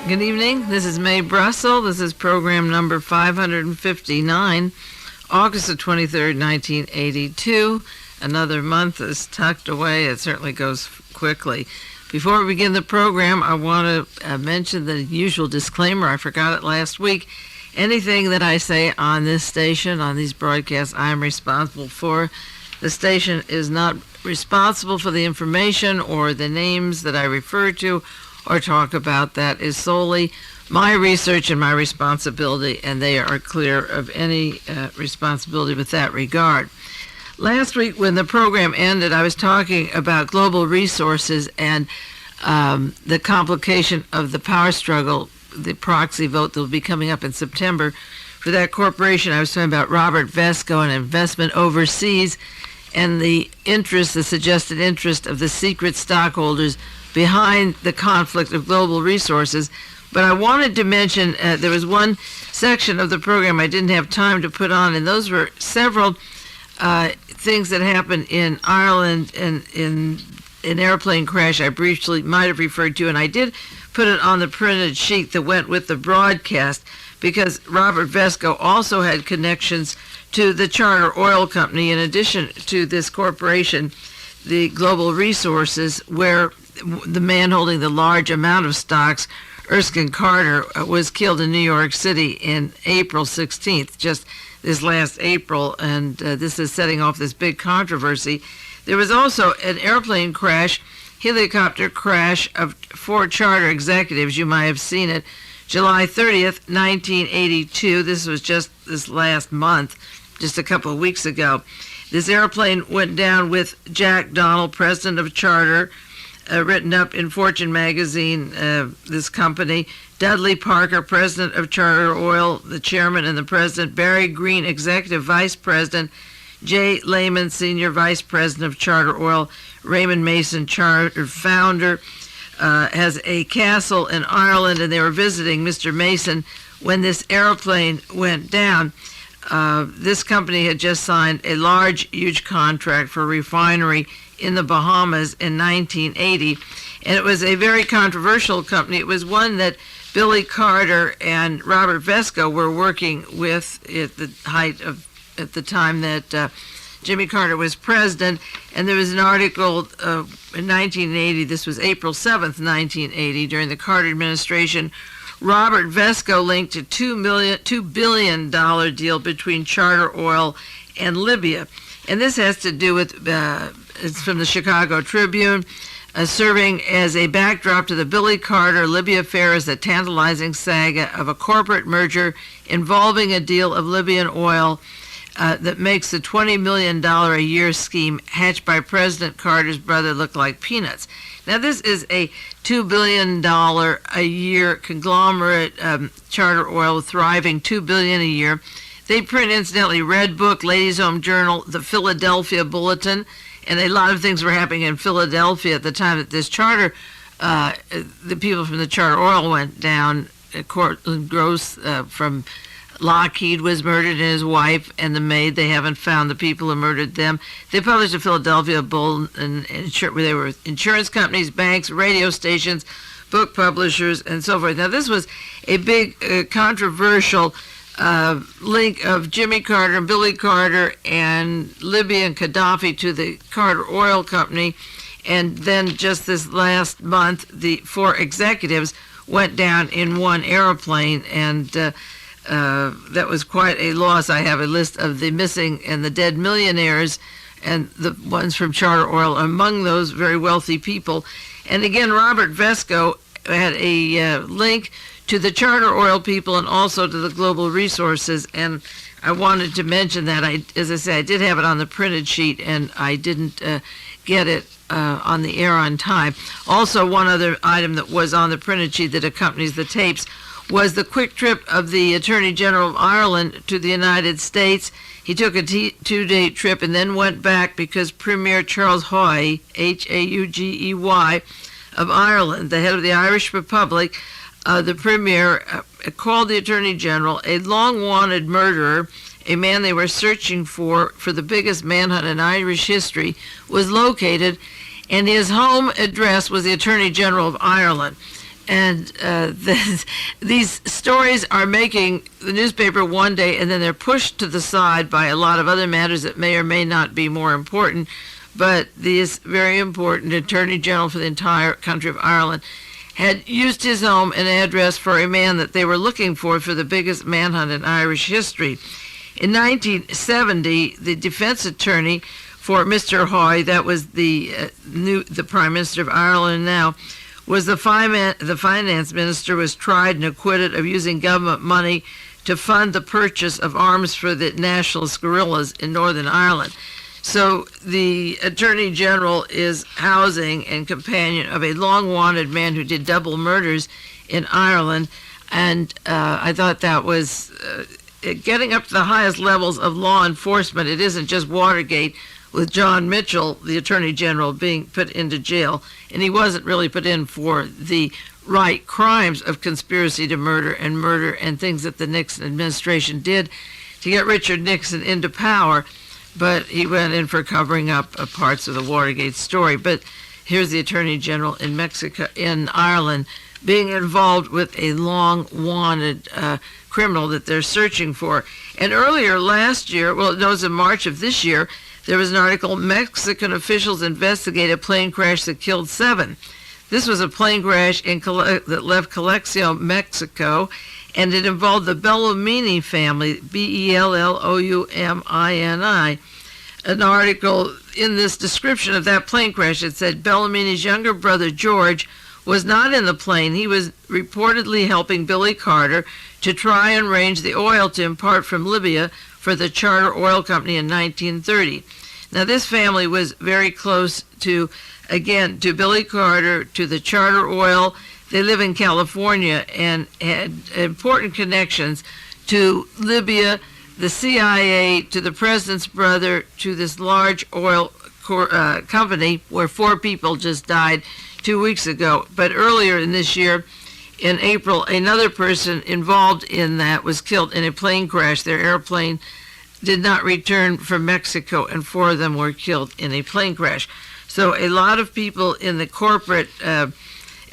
Good evening. This is Mae Brussell. This is program number 559, August the 23rd, 1982. Another month is tucked away. It certainly goes quickly. Before we begin the program, I want to mention the usual disclaimer. I forgot it last week. Anything that I say on this station, on these broadcasts, I am responsible for. The station is not responsible for the information or the names that I refer to or talk about. That is solely my research and my responsibility, and they are clear of any responsibility with that regard. Last week, when the program ended, I was talking about global resources and the complication of the power struggle, the proxy vote that will be coming up in September for that corporation. I was talking about Robert Vesco and investment overseas and the interest, the suggested interest of the secret stockholders behind the conflict of global resources. But I wanted to mention there was one section of the program I didn't have time to put on, and those were several things that happened in Ireland and in an airplane crash I briefly might have referred to, and I did put it on the printed sheet that went with the broadcast because Robert Vesco also had connections to the Charter Oil Company in addition to this corporation, the Global Resources, where the man holding the large amount of stocks, Erskine Carter, was killed in New York City in April 16th, just this last April, and this is setting off this big controversy. There was also an airplane crash, helicopter crash of 4 charter executives. You might have seen it. July 30th, 1982. This was just this last month, just a couple of weeks ago. This airplane went down with Jack Donald, president of Charter, written up in Fortune magazine, this company. Dudley Parker, president of Charter Oil, the chairman and the president. Barry Green, executive vice president. Jay Lehman, senior vice president of Charter Oil. Raymond Mason, Charter founder, has a castle in Ireland, and they were visiting Mr. Mason when this airplane went down. This company had just signed a large, huge contract for a refinery in the Bahamas in 1980, and it was a very controversial company. It was one that Billy Carter and Robert Vesco were working with at the time that Jimmy Carter was president, and there was an article in 1980, this was April 7th, 1980, during the Carter administration. Robert Vesco linked a $2 billion deal between Charter Oil and Libya. And this has to do with, it's from the Chicago Tribune, serving as a backdrop to the Billy Carter Libya affair is a tantalizing saga of a corporate merger involving a deal of Libyan oil that makes the $20 million a year scheme hatched by President Carter's brother look like peanuts. Now, this is a $2 billion a year conglomerate, Charter Oil, thriving $2 billion a year. They print, incidentally, Red Book, Ladies' Home Journal, the Philadelphia Bulletin, and a lot of things were happening in Philadelphia at the time that this charter, the people from the Charter Oil went down. Cortland Gross from Lockheed was murdered, and his wife and the maid. They haven't found the people who murdered them. They published a Philadelphia Bulletin, where they were insurance companies, banks, radio stations, book publishers, and so forth. Now, this was a big controversial link of Jimmy Carter and Billy Carter and Libya and Gaddafi to the Carter Oil Company. And then just this last month, the 4 executives went down in one airplane, and that was quite a loss. I have a list of the missing and the dead millionaires, and the ones from Charter Oil among those very wealthy people. And again, Robert Vesco had a link to the Charter Oil people and also to the Global Resources, and I wanted to mention that. As I say, I did have it on the printed sheet, and I didn't get it on the air on time. Also, one other item that was on the printed sheet that accompanies the tapes was the quick trip of the Attorney General of Ireland to the United States. He took a 2-day trip and then went back because Premier Charles Haugey, Haugey, of Ireland, the head of the Irish Republic, the Premier called the Attorney General a long-wanted murderer, a man they were searching for the biggest manhunt in Irish history, was located, and his home address was the Attorney General of Ireland. And these stories are making the newspaper one day, and then they're pushed to the side by a lot of other matters that may or may not be more important. But this very important Attorney General for the entire country of Ireland had used his home and address for a man that they were looking for the biggest manhunt in Irish history. In 1970, the defense attorney for Mr. Hoy, that was the Prime Minister of Ireland now, was the finance minister, was tried and acquitted of using government money to fund the purchase of arms for the nationalist guerrillas in Northern Ireland. So the Attorney General is housing and companion of a long-wanted man who did double murders in Ireland, and I thought that was getting up to the highest levels of law enforcement. It isn't just Watergate, with John Mitchell, the Attorney General, being put into jail, and he wasn't really put in for the right crimes of conspiracy to murder and things that the Nixon administration did to get Richard Nixon into power, but he went in for covering up parts of the Watergate story. But here's the Attorney General in Ireland being involved with a long-wanted criminal that they're searching for. And earlier last year, well, it was in March of this year, there was an article, Mexican officials investigate a plane crash that killed 7. This was a plane crash that left Calexico, Mexico, and it involved the Belloumini family, Belloumini. An article in this description of that plane crash, it said Belloumini's younger brother, George, was not in the plane. He was reportedly helping Billy Carter to try and arrange the oil to import from Libya for the Charter Oil Company in 1930. Now, this family was very close to Billy Carter, to the Charter Oil. They live in California and had important connections to Libya, the CIA, to the president's brother, to this large oil company where 4 people just died 2 weeks ago. But earlier in this year, in April, another person involved in that was killed in a plane crash. Their airplane did not return from Mexico, and 4 of them were killed in a plane crash. So a lot of people in the corporate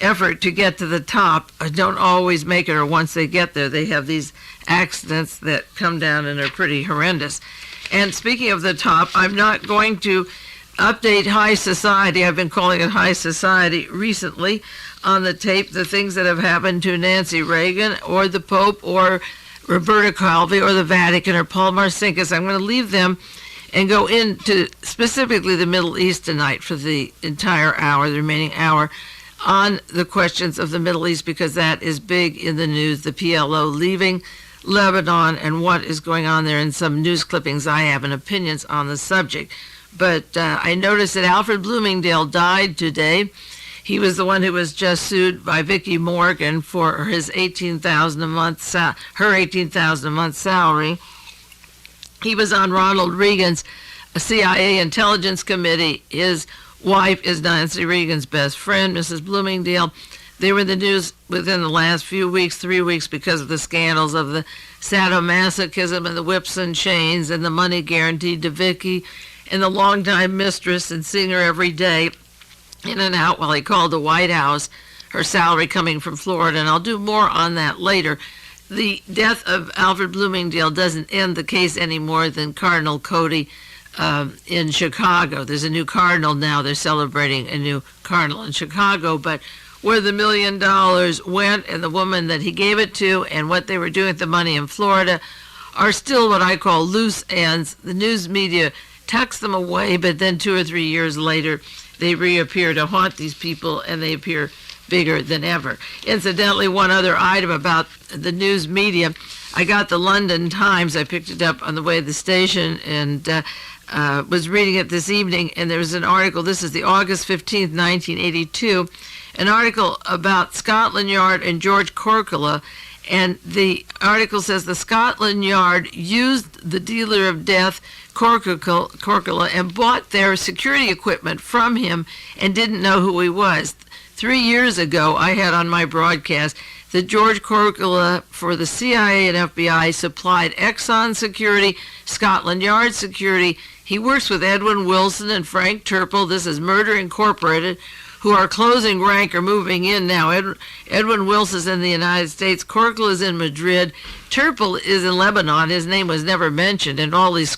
effort to get to the top don't always make it, or once they get there, they have these accidents that come down and are pretty horrendous. And speaking of the top, I'm not going to update high society. I've been calling it high society recently on the tape, the things that have happened to Nancy Reagan or the Pope or Roberta Calvi or the Vatican or Paul Marcinkus. I'm going to leave them and go into specifically the Middle East tonight for the entire hour, the remaining hour, on the questions of the Middle East, because that is big in the news, the PLO leaving Lebanon and what is going on there, and some news clippings I have and opinions on the subject. But I noticed that Alfred Bloomingdale died today. He was the one who was just sued by Vicki Morgan for his $18,000 a month, her $18,000 a month salary. He was on Ronald Reagan's CIA intelligence committee. His wife is Nancy Reagan's best friend, Mrs. Bloomingdale. They were in the news within the last few weeks, 3 weeks, because of the scandals of the sadomasochism and the whips and chains and the money guaranteed to Vicki and the longtime mistress and seeing her every day in and out while he called the White House, her salary coming from Florida, and I'll do more on that later. The death of Alfred Bloomingdale doesn't end the case any more than Cardinal Cody in Chicago. There's a new cardinal now. They're celebrating a new cardinal in Chicago, but where the $1 million went and the woman that he gave it to and what they were doing with the money in Florida are still what I call loose ends. The news media tucks them away, but then 2 or 3 years later, they reappear to haunt these people, and they appear bigger than ever. Incidentally, one other item about the news media. I got the London Times. I picked it up on the way to the station and was reading it this evening, and there was an article. This is the August 15th, 1982, an article about Scotland Yard and George Corcola. And the article says the Scotland Yard used the dealer of death, Corcola, and bought their security equipment from him and didn't know who he was. 3 years ago, I had on my broadcast that George Corcola for the CIA and FBI supplied Exxon Security, Scotland Yard Security. He works with Edwin Wilson and Frank Turple. This is Murder Incorporated, who are closing rank are moving in now. Edwin Wills is in the United States. Korkla is in Madrid. Turpel is in Lebanon. His name was never mentioned in all these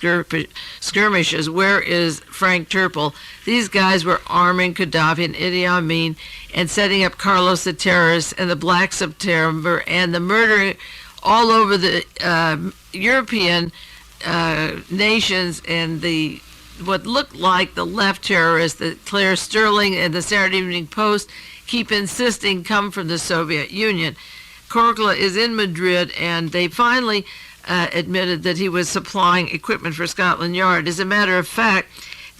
skirmishes. Where is Frank Turpel? These guys were arming Gaddafi and Idi Amin and setting up Carlos the terrorist and the Black September and the murdering all over the European nations and the what looked like the left terrorists that Claire Sterling and the Saturday Evening Post keep insisting come from the Soviet Union. Korkla is in Madrid, and they finally admitted that he was supplying equipment for Scotland Yard. As a matter of fact,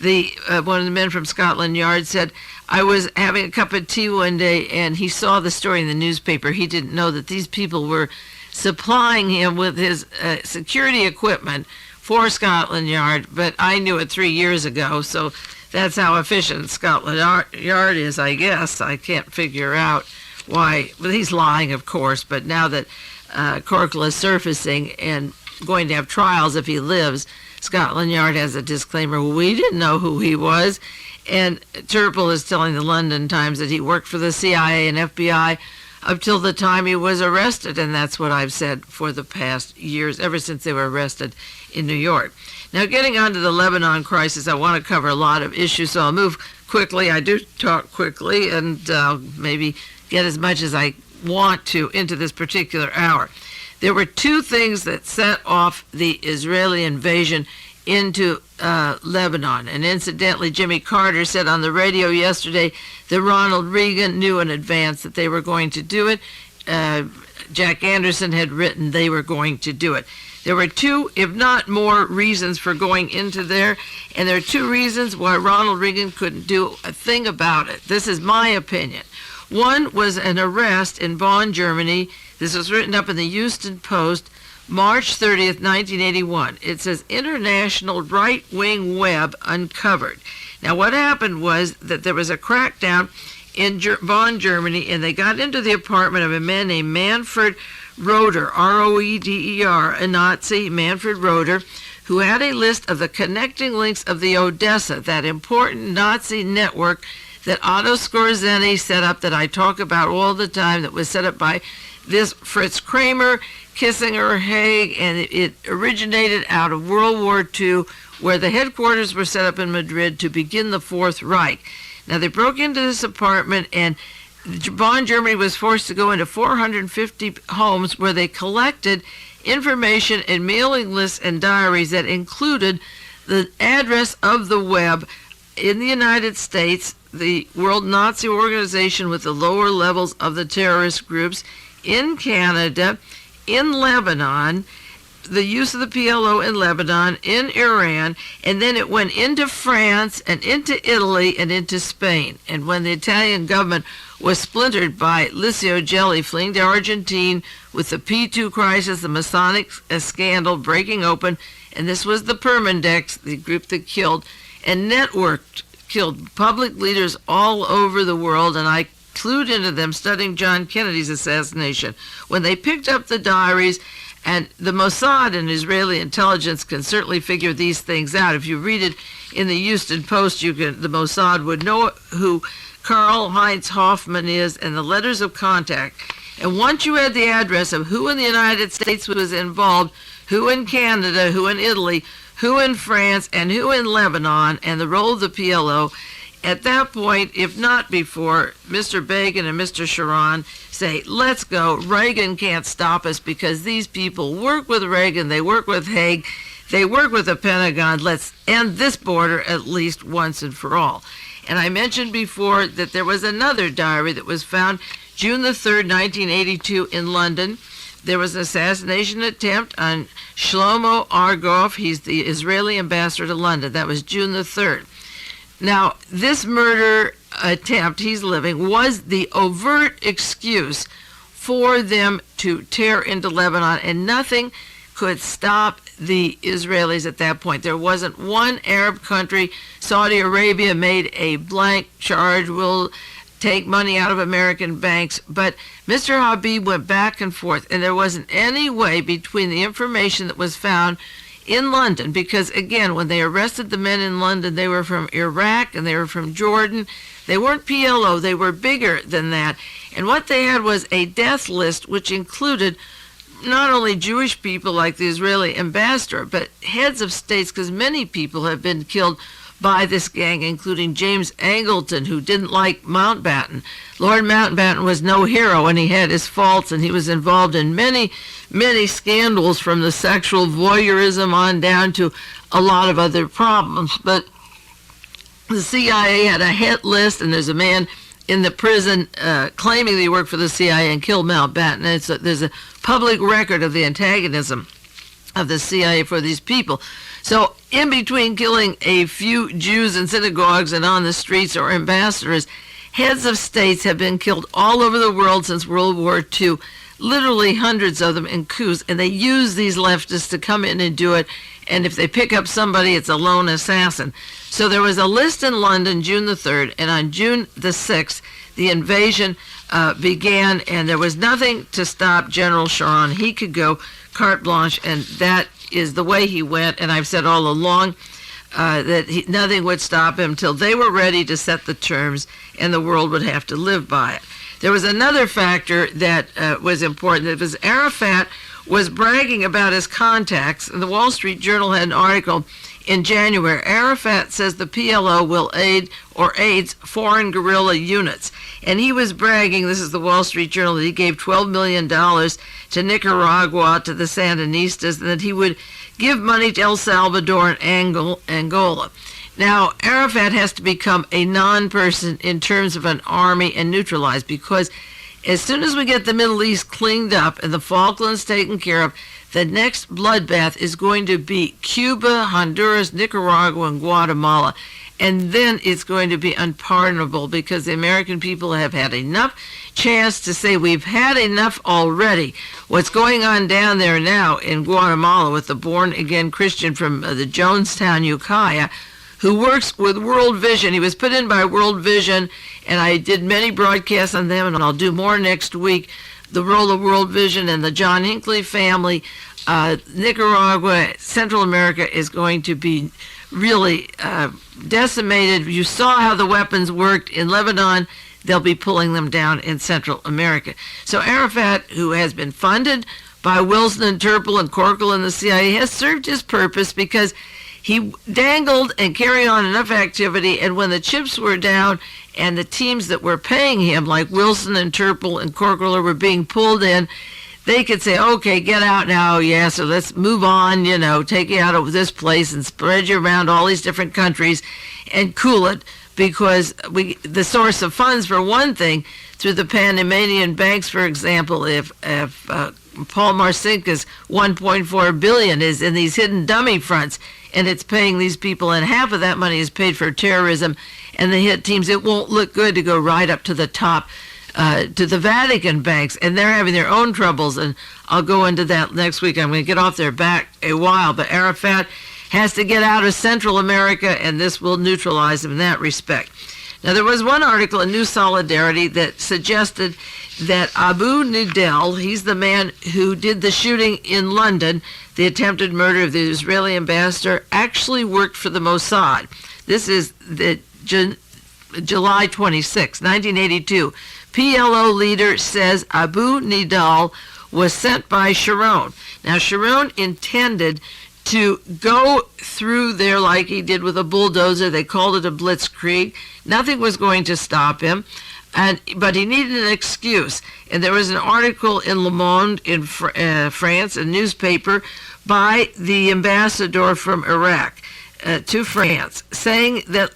one of the men from Scotland Yard said, I was having a cup of tea one day, and he saw the story in the newspaper. He didn't know that these people were supplying him with his security equipment for Scotland Yard, but I knew it 3 years ago, so that's how efficient Scotland Yard is, I guess. I can't figure out why. Well, he's lying, of course, but now that Korkla is surfacing and going to have trials if he lives, Scotland Yard has a disclaimer, we didn't know who he was, and Turpel is telling the London Times that he worked for the CIA and FBI up till the time he was arrested, and that's what I've said for the past years, ever since they were arrested in New York. Now, getting on to the Lebanon crisis, I want to cover a lot of issues, so I'll move quickly. I do talk quickly, and maybe get as much as I want to into this particular hour. There were two things that set off the Israeli invasion into Lebanon. And incidentally, Jimmy Carter said on the radio yesterday that Ronald Reagan knew in advance that they were going to do it. Jack Anderson had written they were going to do it. There were two, if not more, reasons for going into there, and there are two reasons why Ronald Reagan couldn't do a thing about it. This is my opinion. One was an arrest in Bonn, Germany. This was written up in the Houston Post, March 30th, 1981. It says, International Right-Wing Web Uncovered. Now, what happened was that there was a crackdown in Bonn, Germany, and they got into the apartment of a man named Manfred Roeder, R-O-E-D-E-R, a Nazi, Manfred Roeder, who had a list of the connecting links of the Odessa, that important Nazi network that Otto Skorzeny set up, that I talk about all the time, that was set up by this Fritz Kramer, Kissinger, Haig, and it originated out of World War II, where the headquarters were set up in Madrid to begin the Fourth Reich. Now, they broke into this apartment, and Bonn, Germany was forced to go into 450 homes where they collected information and mailing lists and diaries that included the address of the web in the United States, the World Nazi Organization with the lower levels of the terrorist groups, in Canada, in Lebanon, the use of the PLO in Lebanon, in Iran, and then it went into France and into Italy and into Spain. And when the Italian government was splintered by Licio Gelli fleeing to Argentina with the P2 crisis, the Masonic scandal breaking open, and this was the Permindex, the group that killed and killed public leaders all over the world, and I clued into them studying John Kennedy's assassination. When they picked up the diaries, and the Mossad and Israeli intelligence can certainly figure these things out. If you read it in the Houston Post, the Mossad would know who Karl Heinz Hoffman is and the letters of contact. And once you had the address of who in the United States was involved, who in Canada, who in Italy, who in France, and who in Lebanon, and the role of the PLO, at that point, if not before, Mr. Begin and Mr. Sharon say, let's go. Reagan can't stop us because these people work with Reagan, they work with Haig, they work with the Pentagon. Let's end this border at least once and for all. And I mentioned before that there was another diary that was found June the 3rd, 1982 in London. There was an assassination attempt on Shlomo Argov. He's the Israeli ambassador to London. That was June the 3rd. Now, this murder attempt, he's living, was the overt excuse for them to tear into Lebanon, and nothing could stop the Israelis at that point. There wasn't one Arab country. Saudi Arabia made a blank charge, we'll take money out of American banks, but Mr. Habib went back and forth, and there wasn't any way between the information that was found in London, because, again, when they arrested the men in London, they were from Iraq and they were from Jordan. They weren't PLO. They were bigger than that. And what they had was a death list, which included not only Jewish people like the Israeli ambassador, but heads of states, because many people have been killed by this gang, including James Angleton, who didn't like Mountbatten. Lord Mountbatten was no hero, and he had his faults, and he was involved in many, many scandals, from the sexual voyeurism on down to a lot of other problems. But the CIA had a hit list, and there's a man in the prison claiming that he worked for the CIA and killed Mountbatten. There's a public record of the antagonism of the CIA for these people. So in between killing a few Jews in synagogues and on the streets or ambassadors, heads of states have been killed all over the world since World War II, literally hundreds of them in coups, and they use these leftists to come in and do it, and if they pick up somebody, it's a lone assassin. So there was a list in London June the 3rd, and on June the 6th, the invasion began, and there was nothing to stop General Sharon. He could go carte blanche, and that is the way he went, and I've said all along that nothing would stop him till they were ready to set the terms, and the world would have to live by it. There was another factor that was important. It was Arafat was bragging about his contacts, and the Wall Street Journal had an article in January. Arafat says the PLO will aid or aids foreign guerrilla units. And he was bragging, this is the Wall Street Journal, that he gave $12 million to Nicaragua, to the Sandinistas, and that he would give money to El Salvador and Angola. Now, Arafat has to become a non-person in terms of an army and neutralized, because as soon as we get the Middle East cleaned up and the Falklands taken care of, the next bloodbath is going to be Cuba, Honduras, Nicaragua, and Guatemala. And then it's going to be unpardonable, because the American people have had enough chance to say we've had enough already. What's going on down there now in Guatemala with the born-again Christian from the Jonestown, Ukiah, who works with World Vision. He was put in by World Vision, and I did many broadcasts on them, and I'll do more next week. The role of World Vision and the John Hinckley family. Nicaragua, Central America is going to be really decimated. You saw how the weapons worked in Lebanon. They'll be pulling them down in Central America. So Arafat, who has been funded by Wilson and Turple and Corkle and the CIA, has served his purpose, because he dangled and carried on enough activity, and when the chips were down and the teams that were paying him, like Wilson and Turple and Corkle, were being pulled in, they could say, okay, get out now, yeah, so let's move on, take you out of this place and spread you around all these different countries and cool it, because the source of funds, for one thing, through the Panamanian banks, for example, if Paul Marcinkus' $1.4 billion is in these hidden dummy fronts, and it's paying these people, and half of that money is paid for terrorism and the hit teams, it won't look good to go right up to the top, to the Vatican banks, and they're having their own troubles, and I'll go into that next week. I'm going to get off their back a while, but Arafat has to get out of Central America, and this will neutralize him in that respect. Now, there was one article in New Solidarity that suggested that Abu Nidal, he's the man who did the shooting in London, the attempted murder of the Israeli ambassador, actually worked for the Mossad. This is the July 26, 1982. PLO leader says Abu Nidal was sent by Sharon. Now, Sharon intended to go through there like he did with a bulldozer. They called it a blitzkrieg. Nothing was going to stop him, but he needed an excuse. And there was an article in Le Monde in France, a newspaper, by the ambassador from Iraq to France, saying that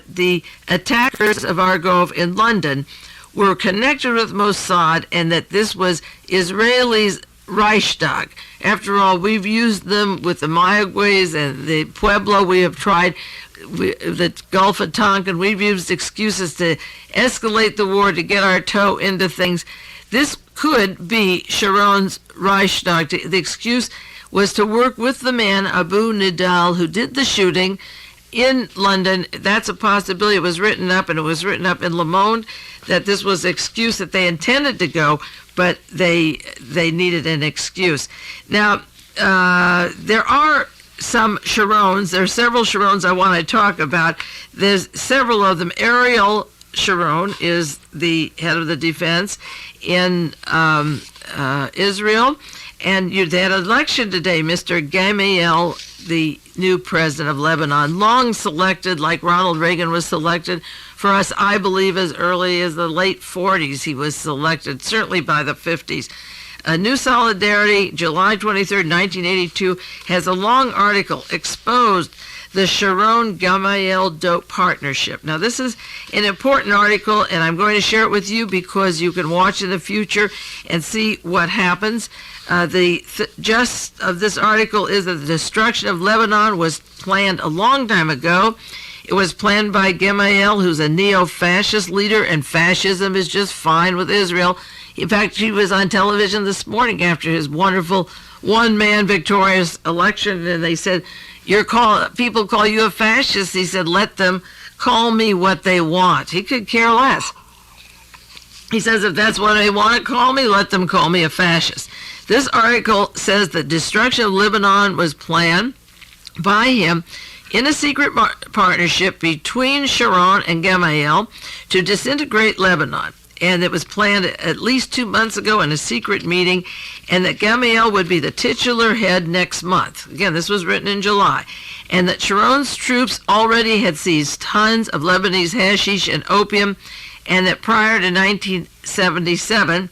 the attackers of Argov in London were connected with Mossad, and that this was Israelis' Reichstag. After all, we've used them with the Mayaguez and the Pueblo. We have tried the Gulf of Tonkin. We've used excuses to escalate the war, to get our toe into things. This could be Sharon's Reichstag. The excuse was to work with the man, Abu Nidal, who did the shooting in London. That's a possibility. It was written up, and it was written up in Le Monde, that this was an excuse, that they intended to go, but they needed an excuse. Now, there are some Sharons. There are several Sharons I want to talk about. There's several of them. Ariel Sharon is the head of the defense in Israel. And they had an election today. Mr. Gemayel, the new president of Lebanon, long selected, like Ronald Reagan was selected. For us, I believe as early as the late 40s he was selected, certainly by the 50s. New Solidarity, July 23rd, 1982, has a long article exposed the SHARON-GEMAYEL dope partnership. Now, this is an important article, and I'm going to share it with you because you can watch in the future and see what happens. The gist of this article is that the destruction of Lebanon was planned a long time ago. It was planned by Gemayel, who's a neo-fascist leader, and fascism is just fine with Israel. In fact, she was on television this morning after his wonderful one-man victorious election, and they said, people call you a fascist. He said, let them call me what they want. He could care less. He says, if that's what they want to call me, let them call me a fascist. This article says the destruction of Lebanon was planned by him in a secret partnership between Sharon and Gemayel to disintegrate Lebanon. And it was planned at least 2 months ago in a secret meeting, and that Gemayel would be the titular head next month. Again, this was written in July. And that Sharon's troops already had seized tons of Lebanese hashish and opium, and that prior to 1977,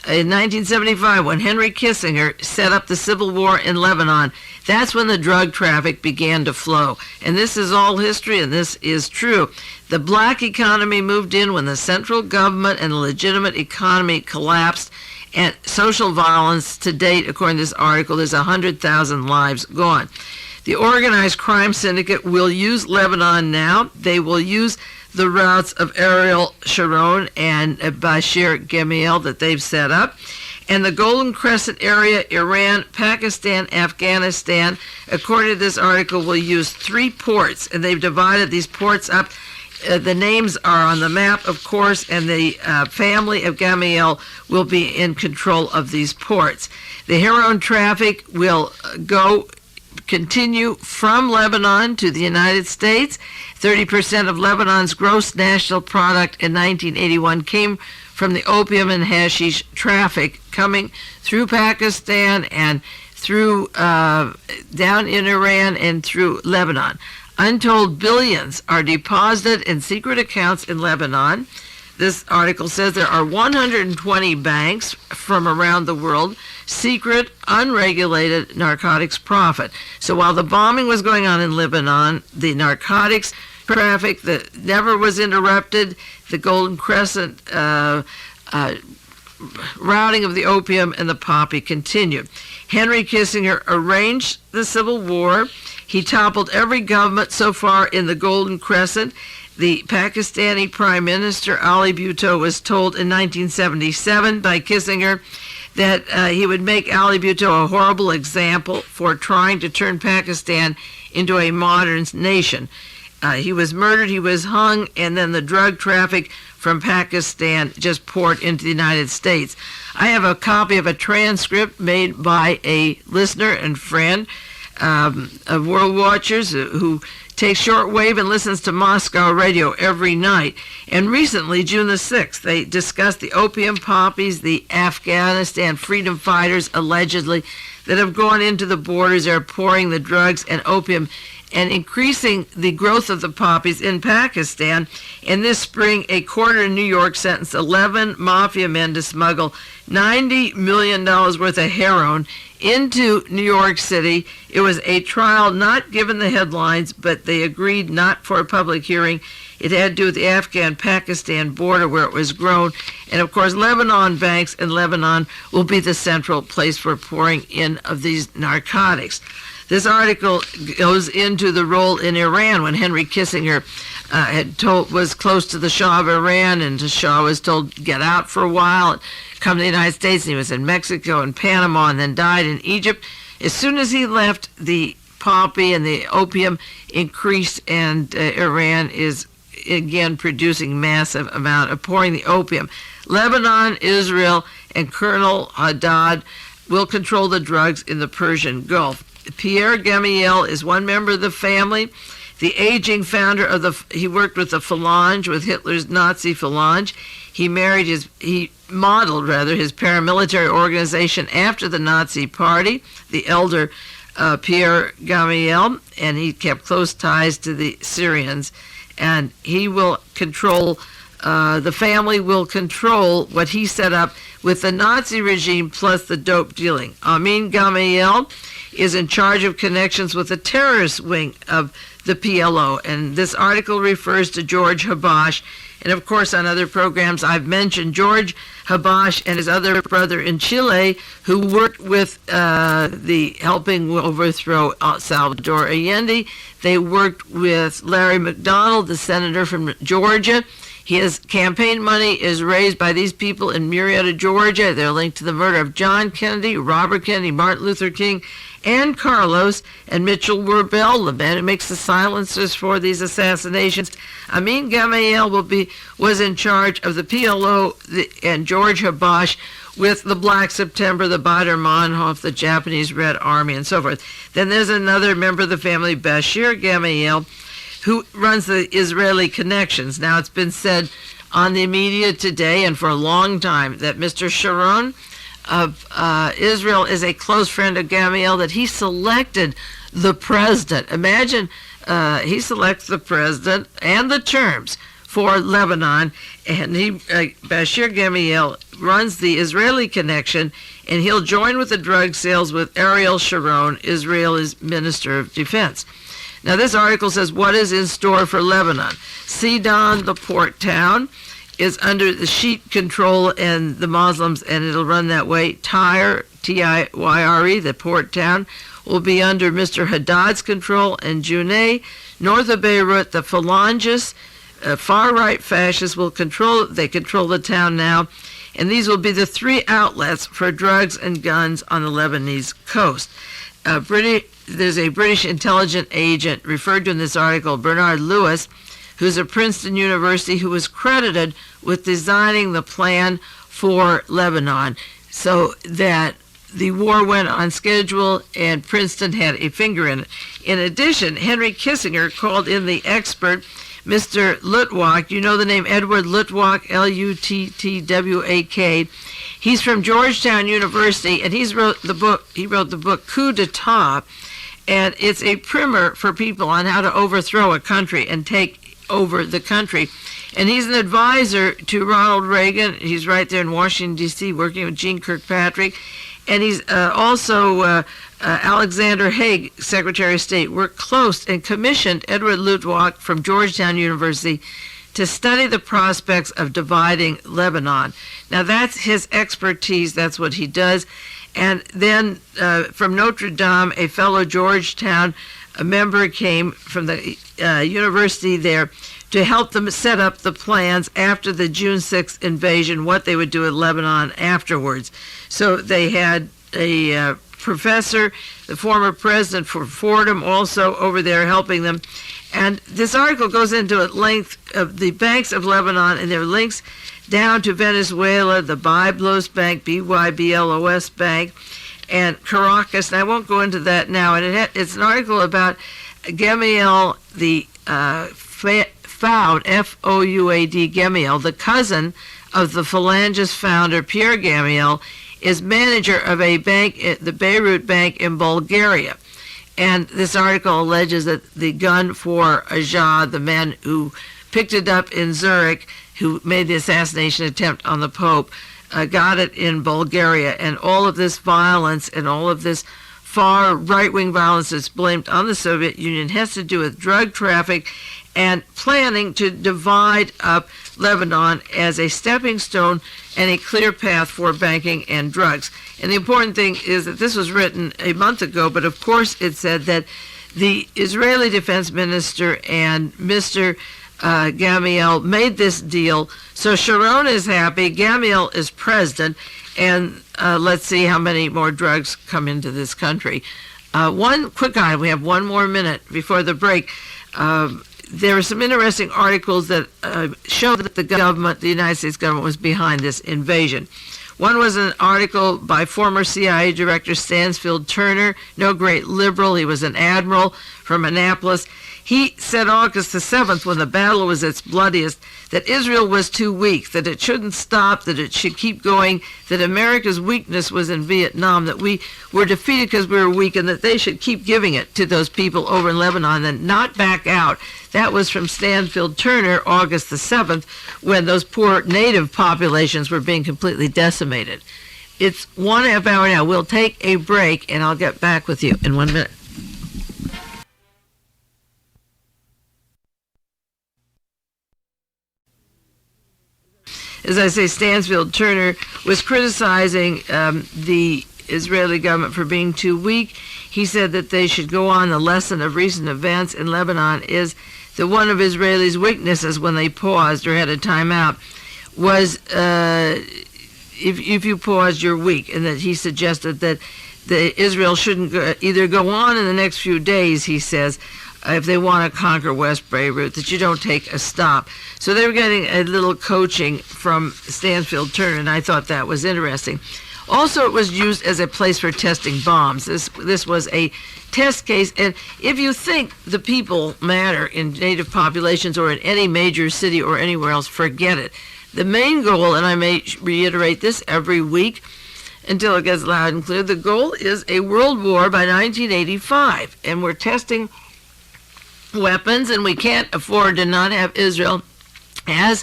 in 1975, when Henry Kissinger set up the civil war in Lebanon, that's when the drug traffic began to flow. And this is all history, and this is true. The black economy moved in when the central government and the legitimate economy collapsed, and social violence to date, according to this article, there's 100,000 lives gone. The organized crime syndicate will use Lebanon now. They will use the routes of Ariel Sharon and Bashir Gemayel that they've set up. And the Golden Crescent area, Iran, Pakistan, Afghanistan, according to this article, will use 3 ports, and they've divided these ports up. The names are on the map, of course, and the family of Gemayel will be in control of these ports. The heroin traffic will continue from Lebanon to the United States. 30% of Lebanon's gross national product in 1981 came from the opium and hashish traffic coming through Pakistan and through down in Iran and through Lebanon. Untold billions are deposited in secret accounts in Lebanon. This article says there are 120 banks from around the world, secret, unregulated narcotics profit. So while the bombing was going on in Lebanon, the narcotics traffic that never was interrupted, the Golden Crescent routing of the opium and the poppy continued. Henry Kissinger arranged the civil war. He toppled every government so far in the Golden Crescent. The Pakistani Prime Minister Ali Bhutto was told in 1977 by Kissinger that he would make Ali Bhutto a horrible example for trying to turn Pakistan into a modern nation. He was murdered, he was hung, and then the drug traffic from Pakistan just poured into the United States. I have a copy of a transcript made by a listener and friend of World Watchers who takes shortwave and listens to Moscow radio every night. And recently, June the 6th, they discussed the opium poppies, the Afghanistan freedom fighters, allegedly, that have gone into the borders, are pouring the drugs and opium and increasing the growth of the poppies in Pakistan. And this spring, a court in New York sentenced 11 mafia men to smuggle $90 million worth of heroin into New York City. It was a trial not given the headlines, but they agreed not for a public hearing. It had to do with the Afghan-Pakistan border where it was grown. And of course, Lebanon banks in Lebanon will be the central place for pouring in of these narcotics. This article goes into the role in Iran when Henry Kissinger was close to the Shah of Iran, and the Shah was told get out for a while and come to the United States. And he was in Mexico and Panama and then died in Egypt. As soon as he left, the poppy and the opium increased, and Iran is again producing massive amount of pouring the opium. Lebanon, Israel, and Colonel Haddad will control the drugs in the Persian Gulf. Pierre Gamaliel is one member of the family. The aging founder of he worked with the Phalange, with Hitler's Nazi Phalange. He modeled his paramilitary organization after the Nazi Party, the elder Pierre Gamaliel, and he kept close ties to the Syrians. And he will control, the family will control what he set up with the Nazi regime plus the dope dealing. Amin Gamaliel is in charge of connections with the terrorist wing of the PLO, and this article refers to George Habash. And of course, on other programs, I've mentioned George Habash and his other brother in Chile, who worked with the helping overthrow Salvador Allende. They worked with Larry McDonald, the senator from Georgia. His campaign money is raised by these people in Marietta, Georgia. They're linked to the murder of John Kennedy, Robert Kennedy, Martin Luther King, and Carlos and Mitchell Werbel, the man who makes the silencers for these assassinations. Amin Gamaliel was in charge of the PLO and George Habash with the Black September, the Baader Meinhof, the Japanese Red Army, and so forth. Then there's another member of the family, Bashir Gamaliel, who runs the Israeli connections. Now, it's been said on the media today and for a long time that Mr. Sharon of Israel is a close friend of Gamaliel, that he selected the president. Imagine he selects the president and the terms for Lebanon, and Bashir Gamaliel runs the Israeli connection, and he'll join with the drug sales with Ariel Sharon, Israel's Minister of Defense. Now, this article says, what is in store for Lebanon? Sidon, the port town, is under the Shiite control and the Muslims, and it'll run that way. Tyre, T-I-Y-R-E, the port town, will be under Mr. Haddad's control, and Junay, north of Beirut, the Phalangists, far-right fascists control the town now, and these will be the three outlets for drugs and guns on the Lebanese coast. There's a British intelligence agent referred to in this article, Bernard Lewis, who's at Princeton University, who was credited with designing the plan for Lebanon so that the war went on schedule and Princeton had a finger in it. In addition, Henry Kissinger called in the expert, Mr. Lutwak. You know the name Edward Lutwak, Luttwak. He's from Georgetown University, and he wrote the book Coup d'etat, and it's a primer for people on how to overthrow a country and take over the country. And he's an advisor to Ronald Reagan. He's right there in Washington, D.C., working with Gene Kirkpatrick. And he's also Alexander Haig, Secretary of State, worked close and commissioned Edward Lutwak from Georgetown University to study the prospects of dividing Lebanon. Now, that's his expertise. That's what he does. And then from Notre Dame, a fellow Georgetown member came from the university there to help them set up the plans after the June 6th invasion, what they would do in Lebanon afterwards. So they had a professor, the former president for Fordham, also over there helping them. And this article goes into at length of the banks of Lebanon and their links down to Venezuela, the Byblos Bank, BYBLOS Bank, and Caracas. And I won't go into that now. And it's an article about Gamaliel, the Fouad, F-O-U-A-D, Gamaliel, the cousin of the Phalangist founder, Pierre Gamaliel, is manager of a bank, the Beirut Bank in Bulgaria. And this article alleges that the gun for Ajah, the man who picked it up in Zurich, who made the assassination attempt on the Pope, got it in Bulgaria. And all of this violence and all of this far right-wing violence that's blamed on the Soviet Union has to do with drug traffic and planning to divide up Lebanon as a stepping stone and a clear path for banking and drugs. And the important thing is that this was written a month ago, but of course it said that the Israeli defense minister and Mr. Gamaliel made this deal. So Sharon is happy, Gamaliel is president, and let's see how many more drugs come into this country. One quick item, we have one more minute before the break. There are some interesting articles that show that the United States government was behind this invasion. One was an article by former CIA Director Stansfield Turner, no great liberal. He was an admiral from Annapolis. He said August the 7th, when the battle was its bloodiest, that Israel was too weak, that it shouldn't stop, that it should keep going, that America's weakness was in Vietnam, that we were defeated because we were weak, and that they should keep giving it to those people over in Lebanon and not back out. That was from Stansfield Turner, August the 7th, when those poor native populations were being completely decimated. It's 1.5 hours now. We'll take a break, and I'll get back with you in 1 minute. As I say, Stansfield Turner was criticizing the Israeli government for being too weak. He said that they should go on. The lesson of recent events in Lebanon is that one of Israelis' weaknesses when they paused or had a timeout was if you paused, you're weak. And that he suggested that Israel shouldn't either go on in the next few days, he says, if they want to conquer West Beirut, that you don't take a stop. So they were getting a little coaching from Stansfield Turner, and I thought that was interesting. Also, it was used as a place for testing bombs. This was a test case, and if you think the people matter in native populations or in any major city or anywhere else, forget it. The main goal, and I may reiterate this every week until it gets loud and clear, the goal is a world war by 1985, and we're testing weapons, and we can't afford to not have Israel as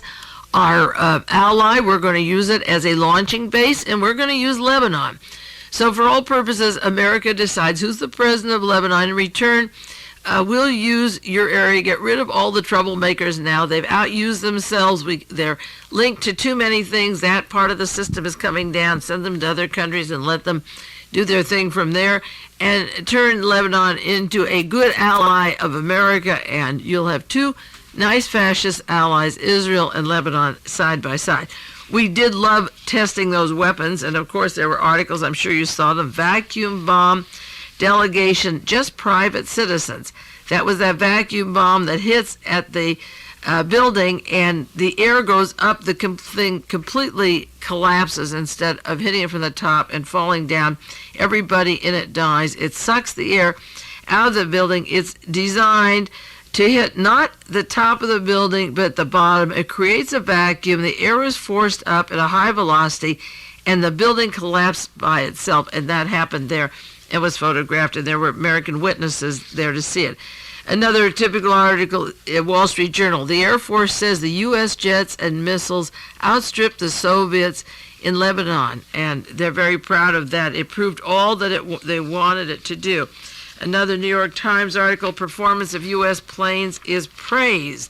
our ally. We're going to use it as a launching base, and we're going to use Lebanon. So for all purposes, America decides who's the president of Lebanon. In return, we'll use your area, get rid of all the troublemakers now. They've outused themselves. They're linked to too many things. That part of the system is coming down. Send them to other countries and let them do their thing from there, and turn Lebanon into a good ally of America, and you'll have two nice fascist allies, Israel and Lebanon, side by side. We did love testing those weapons, and of course there were articles, I'm sure you saw them, vacuum bomb delegation, just private citizens. That was that vacuum bomb that hits at the building, and the air goes up, the thing completely collapses instead of hitting it from the top and falling down. Everybody in it dies. It sucks the air out of the building. It's designed to hit not the top of the building, but the bottom. It creates a vacuum. The air is forced up at a high velocity, and the building collapsed by itself, and that happened there. It was photographed, and there were American witnesses there to see it. Another typical article in Wall Street Journal. The Air Force says the U.S. jets and missiles outstripped the Soviets in Lebanon, and they're very proud of that. It proved all that they wanted it to do. Another New York Times article, performance of U.S. planes is praised.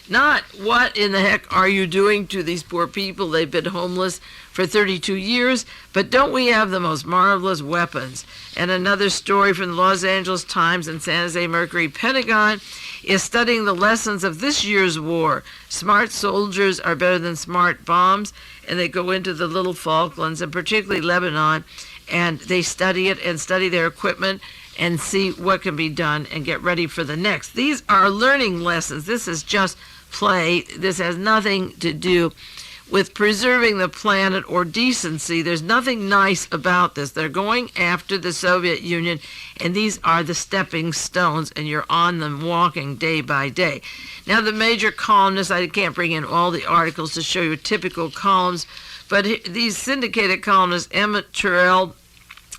Not what in the heck are you doing to these poor people? They've been homeless for 32 years, but don't we have the most marvelous weapons? And another story from the Los Angeles Times and San Jose Mercury, Pentagon is studying the lessons of this year's war. Smart soldiers are better than smart bombs, and they go into the little Falklands, and particularly Lebanon, and they study it and study their equipment and see what can be done and get ready for the next. These are learning lessons. This is just play. This has nothing to do with preserving the planet or decency. There's nothing nice about this. They're going after the Soviet Union, and these are the stepping stones, and you're on them walking day by day. Now, the major columnists, I can't bring in all the articles to show you typical columns, but these syndicated columnists, Emmett Terrell,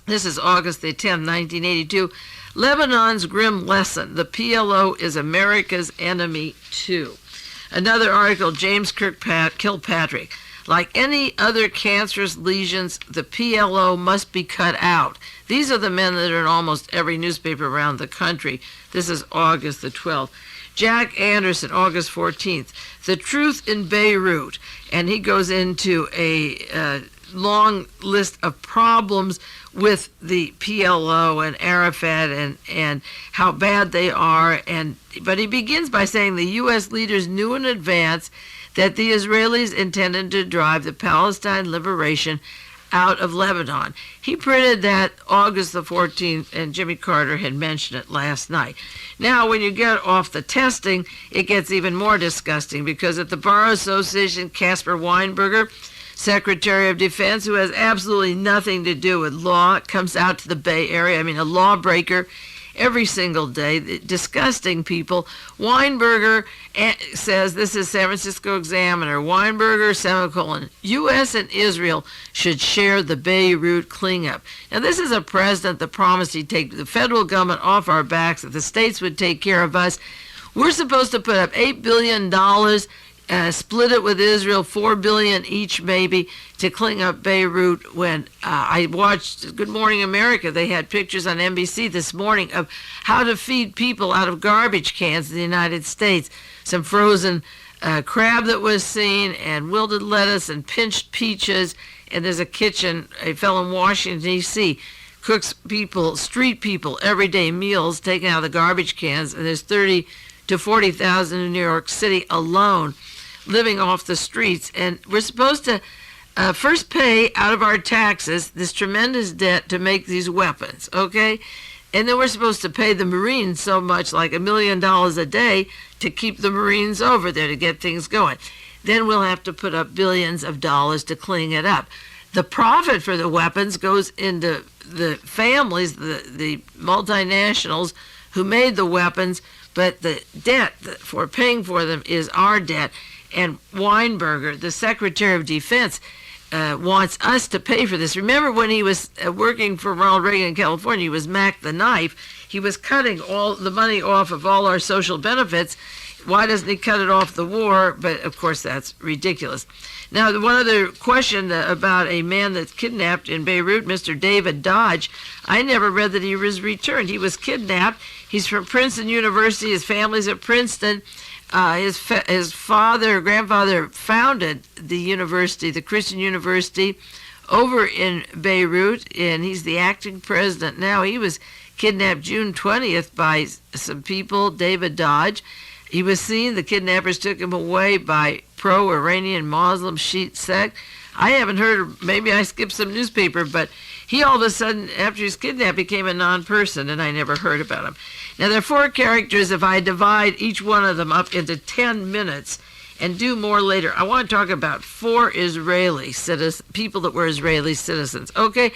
this is August the 10th, 1982, Lebanon's grim lesson, the PLO is America's enemy too. Another article, James Kilpatrick. Like any other cancerous lesions, the PLO must be cut out. These are the men that are in almost every newspaper around the country. This is August the 12th. Jack Anderson, August 14th. The Truth in Beirut. And he goes into a long list of problems with the PLO and Arafat and how bad they are. But he begins by saying the U.S. leaders knew in advance that the Israelis intended to drive the Palestine liberation out of Lebanon. He printed that August the 14th, and Jimmy Carter had mentioned it last night. Now, when you get off the testing, it gets even more disgusting, because at the Bar Association, Casper Weinberger Secretary of Defense, who has absolutely nothing to do with law, comes out to the Bay Area. I mean, a lawbreaker every single day, disgusting people. Weinberger says, this is San Francisco Examiner, Weinberger, semicolon, U.S. and Israel should share the Beirut cleanup. Now, this is a president that promised he'd take the federal government off our backs, that the states would take care of us. We're supposed to put up $8 billion, split it with Israel, $4 billion each maybe, to clean up Beirut. When I watched Good Morning America, they had pictures on NBC this morning of how to feed people out of garbage cans in the United States. Some frozen crab that was seen, and wilted lettuce, and pinched peaches. And there's a kitchen, a fellow in Washington, D.C., cooks people, street people, everyday meals taken out of the garbage cans, and there's 30 to 40,000 in New York City alone living off the streets. And we're supposed to first pay out of our taxes this tremendous debt to make these weapons, okay? And then we're supposed to pay the Marines so much, like $1 million a day, to keep the Marines over there to get things going. Then we'll have to put up billions of dollars to clean it up. The profit for the weapons goes into the families, the multinationals who made the weapons, but the debt for paying for them is our debt. And Weinberger, the Secretary of Defense, wants us to pay for this. Remember when he was working for Ronald Reagan in California, he was Mac the Knife. He was cutting all the money off of all our social benefits. Why doesn't he cut it off the war? But, of course, that's ridiculous. Now, one other question about a man that's kidnapped in Beirut, Mr. David Dodge. I never read that he was returned. He was kidnapped. He's from Princeton University. His family's at Princeton. His grandfather founded the university, the Christian University, over in Beirut, and he's the acting president now. He was kidnapped June 20th by some people, David Dodge. He was seen, the kidnappers took him away by pro-Iranian Muslim Shiite sect. I haven't heard, maybe I skipped some newspaper, but he all of a sudden, after he was kidnapped, became a non-person, and I never heard about him. Now, there are 4 characters. If I divide each one of them up into 10 minutes and do more later, I want to talk about 4 Israeli citizens, people that were Israeli citizens. Okay,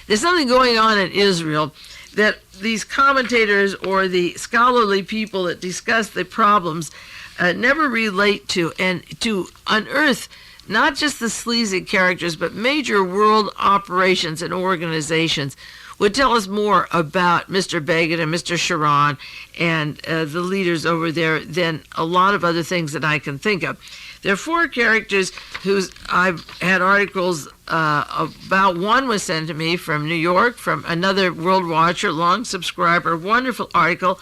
there's something going on in Israel that these commentators or the scholarly people that discuss the problems never relate to, and to unearth not just the sleazy characters, but major world operations and organizations would tell us more about Mr. Begin and Mr. Sharon and the leaders over there than a lot of other things that I can think of. There are 4 characters whose I've had articles about. One was sent to me from New York from another World Watcher, long subscriber, wonderful article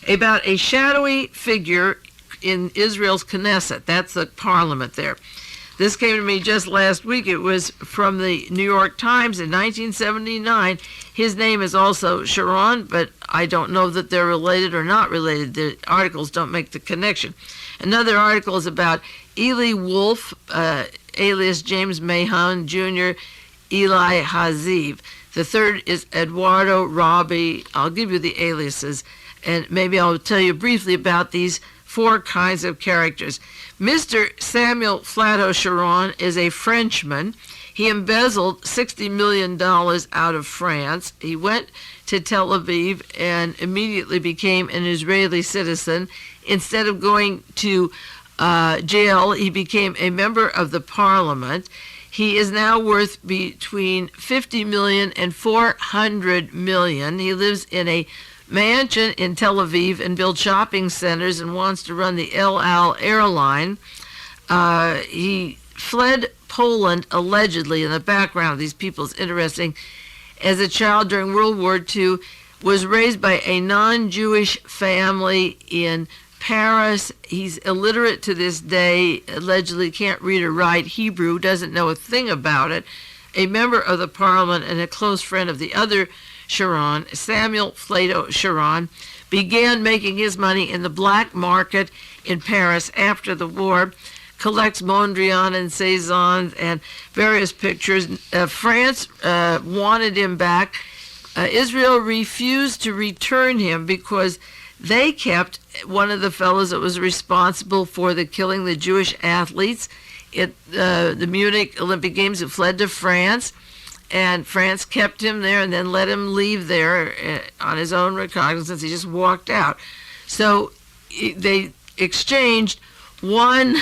about a shadowy figure in Israel's Knesset. That's the parliament there. This came to me just last week. It was from the New York Times in 1979. His name is also Sharon, but I don't know that they're related or not related. The articles don't make the connection. Another article is about Eli-Wolf, alias James Mahon Jr., Eli Hazeev. The third is Eduardo, Rabi. I'll give you the aliases, and maybe I'll tell you briefly about these 4 kinds of characters. Mr. Samuel Flatto-Sharon is a Frenchman. He embezzled $60 million out of France. He went to Tel Aviv and immediately became an Israeli citizen. Instead of going to jail, he became a member of the parliament. He is now worth between $50 million and $400 million. He lives in a mansion in Tel Aviv and builds shopping centers and wants to run the El Al airline. He fled Poland, allegedly. In the background of these people is interesting. As a child during World War II, was raised by a non-Jewish family in Paris. He's illiterate to this day, allegedly can't read or write Hebrew, doesn't know a thing about it. A member of the parliament and a close friend of the other Sharon, Samuel Flatto-Sharon, began making his money in the black market in Paris after the war, collects Mondrian and Cézanne and various pictures. France wanted him back. Israel refused to return him because they kept one of the fellows that was responsible for the killing the Jewish athletes at the Munich Olympic Games, who fled to France, and France kept him there and then let him leave there on his own recognizance. He just walked out. So they exchanged one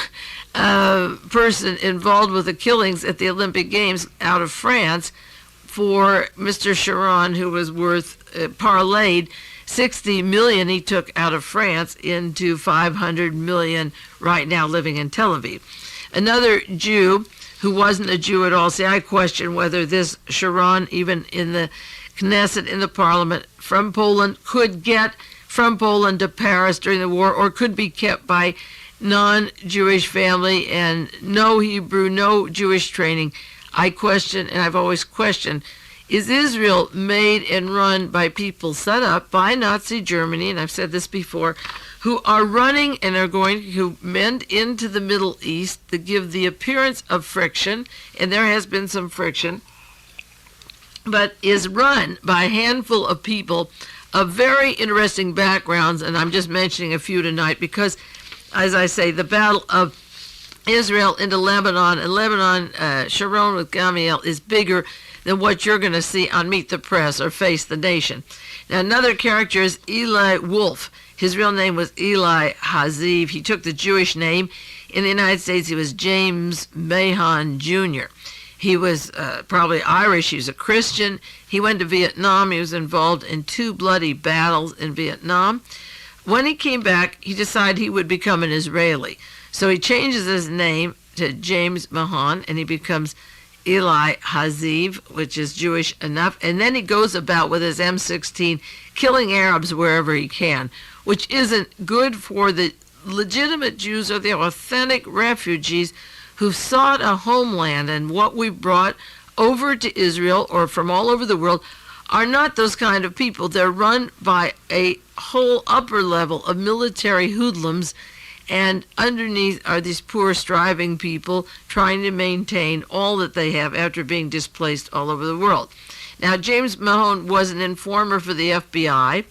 person involved with the killings at the Olympic Games out of France for Mr. Sharon, who was worth parlayed 60 million he took out of France into 500 million right now living in Tel Aviv. Another Jew who wasn't a Jew at all. See, I question whether this Sharon, even in the Knesset, in the parliament, from Poland, could get from Poland to Paris during the war, or could be kept by non-Jewish family and no Hebrew, no Jewish training. I question, and I've always questioned, is Israel made and run by people set up by Nazi Germany, and I've said this before, who are running and are going to mend into the Middle East to give the appearance of friction, and there has been some friction, but is run by a handful of people of very interesting backgrounds, and I'm just mentioning a few tonight because, as I say, the battle of Israel into Lebanon, and Lebanon, SHARON-GEMAYEL, is bigger than what you're going to see on Meet the Press or Face the Nation. Now, another character is Eli-Wolf. His real name was Eli Hazeev. He took the Jewish name. In the United States, he was James Mahon Jr. He was probably Irish. He was a Christian. He went to Vietnam. He was involved in 2 bloody battles in Vietnam. When he came back, he decided he would become an Israeli. So he changes his name to James Mahon, and he becomes Eli Hazeev, which is Jewish enough. And then he goes about with his M16, killing Arabs wherever he can, which isn't good for the legitimate Jews or the authentic refugees who sought a homeland. And what we brought over to Israel or from all over the world are not those kind of people. They're run by a whole upper level of military hoodlums, and underneath are these poor, striving people trying to maintain all that they have after being displaced all over the world. Now, James Mahon was an informer for the FBI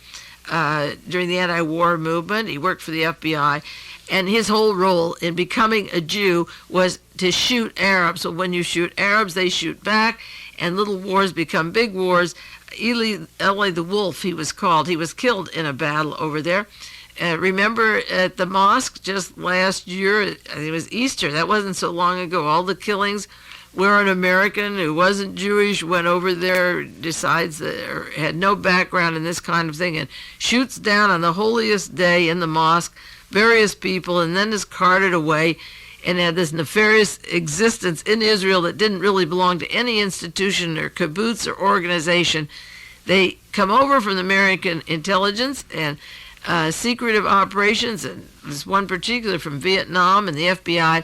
during the anti-war movement. He worked for the FBI, and his whole role in becoming a Jew was to shoot Arabs. So when you shoot Arabs, they shoot back, and little wars become big wars. Eli the Wolf, he was called. He was killed in a battle over there. Remember at the mosque just last year, it was Easter, that wasn't so long ago, all the killings where an American who wasn't Jewish went over there, decides that, or had no background in this kind of thing, and shoots down on the holiest day in the mosque various people, and then is carted away and had this nefarious existence in Israel that didn't really belong to any institution or kibbutz or organization. They come over from the American intelligence and secretive operations, and this one particular from Vietnam and the FBI,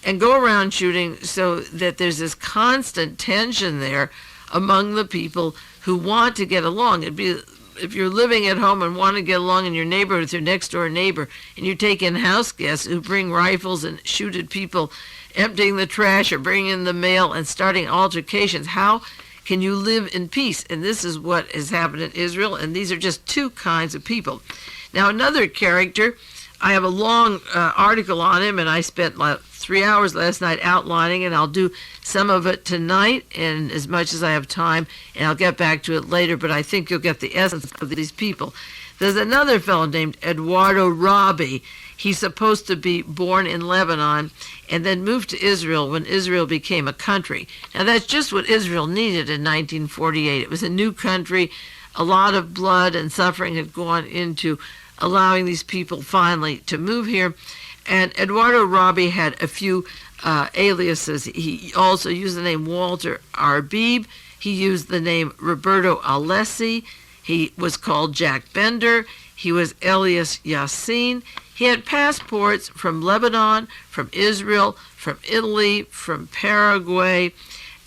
and go around shooting, so that there's this constant tension there among the people who want to get along. It'd be if you're living at home and want to get along in your neighborhood with your next door neighbor, and you take in house guests who bring rifles and shoot at people emptying the trash or bringing in the mail and starting altercations, how can you live in peace? And this is what has happened in Israel, and these are just 2 kinds of people. Now, another character, I have a long article on him, and I spent 3 hours last night outlining it. I'll do some of it tonight, and as much as I have time, and I'll get back to it later, but I think you'll get the essence of these people. There's another fellow named Eduardo Rabi. He's supposed to be born in Lebanon and then moved to Israel when Israel became a country. Now, that's just what Israel needed in 1948. It was a new country. A lot of blood and suffering had gone into allowing these people finally to move here. And Eduardo Rabi had a few aliases. He also used the name Walter Arbib. He used the name Roberto Alessi. He was called Jack Bender. He was Elias Yassin. He had passports from Lebanon, from Israel, from Italy, from Paraguay.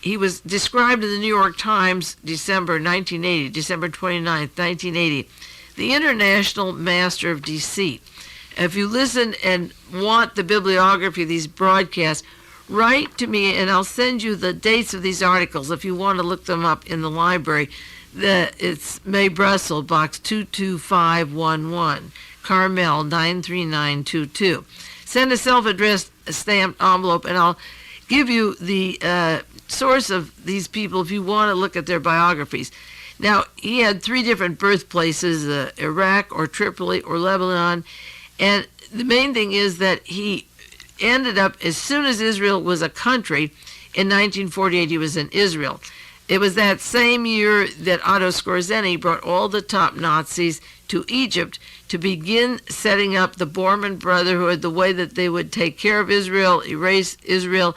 He was described in the New York Times December 1980, December 29th, 1980, the international master of deceit. If you listen and want the bibliography of these broadcasts, write to me and I'll send you the dates of these articles if you want to look them up in the library. It's Mae Brussell, Box 22511, Carmel 93922. Send a self-addressed stamped envelope, and I'll give you the source of these people if you want to look at their biographies. Now, he had 3 different birthplaces, Iraq or Tripoli or Lebanon, and the main thing is that he ended up, as soon as Israel was a country, in 1948 he was in Israel. It was that same year that Otto Skorzeny brought all the top Nazis to Egypt to begin setting up the Bormann Brotherhood, the way that they would take care of Israel, erase Israel,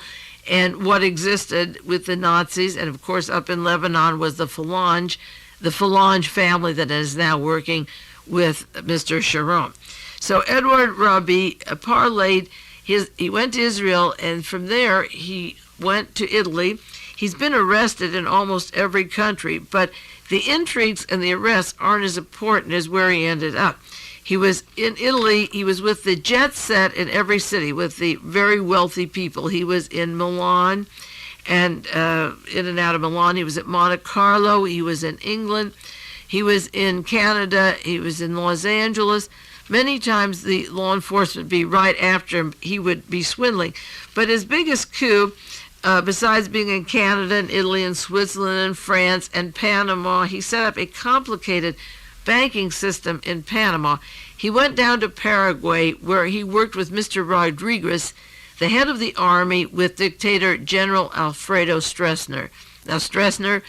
and what existed with the Nazis. And of course, up in Lebanon was the Phalange family that is now working with Mr. Sharon. So Edward Rabi parlayed he went to Israel, and from there he went to Italy. He's been arrested in almost every country, but the intrigues and the arrests aren't as important as where he ended up. He was in Italy. He was with the jet set in every city, with the very wealthy people. He was in Milan, and in and out of Milan. He was at Monte Carlo. He was in England. He was in Canada. He was in Los Angeles. Many times the law enforcement would be right after him. He would be swindling. But his biggest coup, besides being in Canada and Italy and Switzerland and France and Panama, he set up a complicated banking system in Panama. He went down to Paraguay, where he worked with Mr. Rodriguez, the head of the army, with dictator General Alfredo Stroessner. Now, Stroessner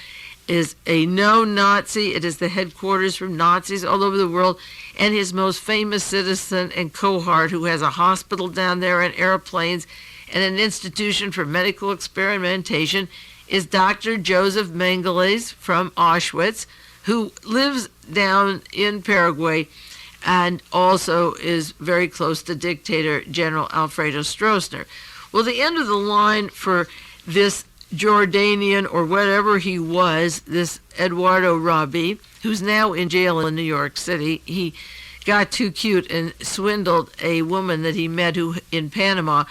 is a known Nazi. It is the headquarters for Nazis all over the world, and his most famous citizen and cohort, who has a hospital down there and airplanes and an institution for medical experimentation, is Dr. Joseph Mengele from Auschwitz, who lives down in Paraguay and also is very close to dictator General Alfredo Stroessner. Well, the end of the line for this Jordanian, or whatever he was, this Eduardo Rabi, who's now in jail in New York City, he got too cute and swindled a woman that he met in Panama,